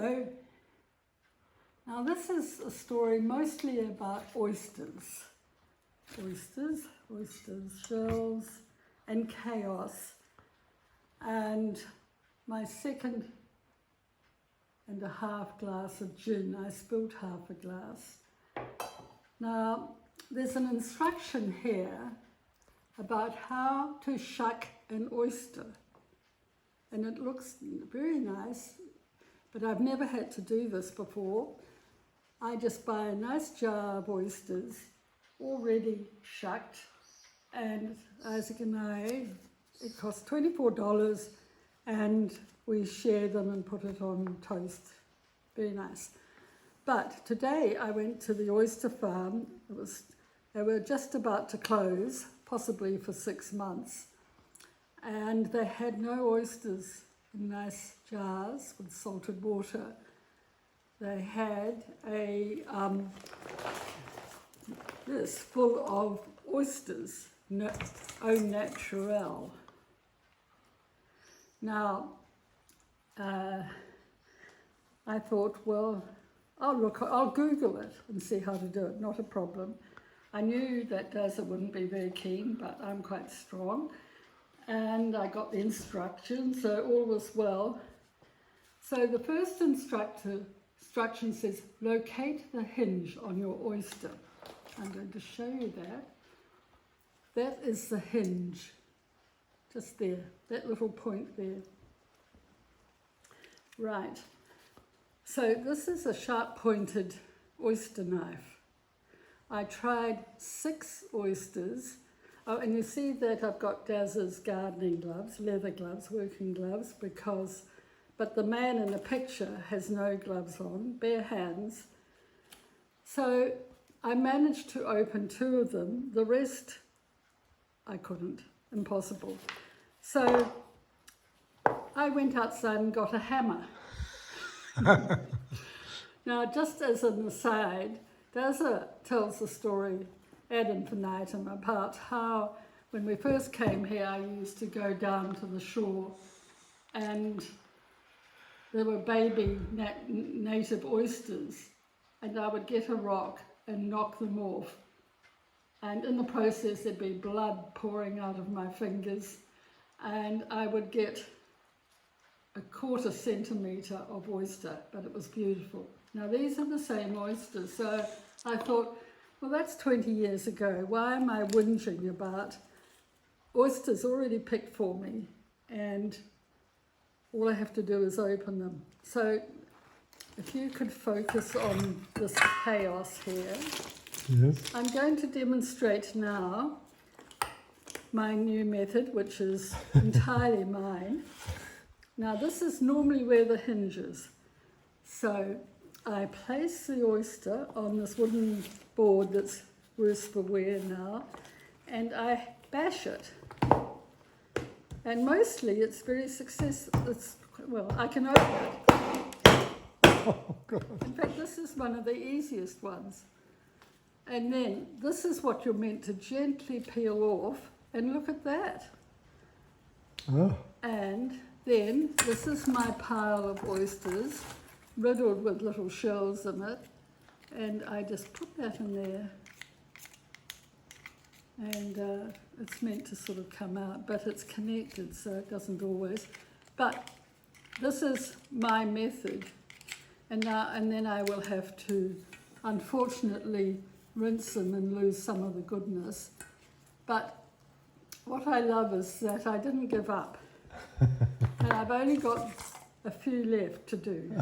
Hello. Now this is a story mostly about oysters. Oysters, shells, and chaos. And my second and a half glass of gin, I spilled half a glass. Now, there's an instruction here about how to shuck an oyster. And it looks very nice, but I've never had to do this before. I just buy a nice jar of oysters, already shucked, and Isaac and I, it costs $24, and we share them and put it on toast. Very nice. But today I went to the oyster farm. They were just about to close, possibly for 6 months. And they had no oysters in nice jars with salted water. They had this full of oysters, au naturel. Now, I thought, well, I'll Google it and see how to do it, not a problem. I knew that Dazza wouldn't be very keen, but I'm quite strong. And I got the instructions, so all was well. So the first instruction says, locate the hinge on your oyster. I'm going to show you that. That is the hinge, just there, that little point there. Right, so this is a sharp-pointed oyster knife. I tried 6 oysters. Oh, and you see that I've got Dazza's gardening gloves, leather gloves, working gloves, but the man in the picture has no gloves on, bare hands. So I managed to open 2 of them. The rest, I couldn't, impossible. So I went outside and got a hammer. Now, just as an aside, Dazza tells the story ad infinitum about how when we first came here, I used to go down to the shore and there were baby native oysters, and I would get a rock and knock them off. And in the process, there'd be blood pouring out of my fingers, and I would get a 1/4 centimetre of oyster, but it was beautiful. Now, these are the same oysters, so I thought, well, that's 20 years ago. Why am I whinging about oysters already picked for me, and all I have to do is open them? So if you could focus on this chaos here. Yes. I'm going to demonstrate now my new method, which is entirely mine. Now, this is normally where the hinge is. So I place the oyster on this wooden board that's worse for wear now, and I bash it. And mostly it's very successful. Well, I can open it. Oh, God. In fact, this is one of the easiest ones. And then this is what you're meant to gently peel off, and look at that. Oh. And then this is my pile of oysters, riddled with little shells in it, and I just put that in there, and it's meant to sort of come out, but it's connected, so it doesn't always. But this is my method, and then I will have to, unfortunately, rinse them and lose some of the goodness. But what I love is that I didn't give up, and I've only got a few left to do.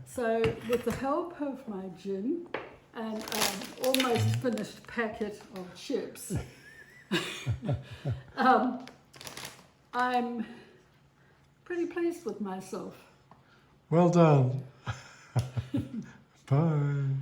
So with the help of my gin and an almost finished packet of chips, I'm pretty pleased with myself. Well done. Bye.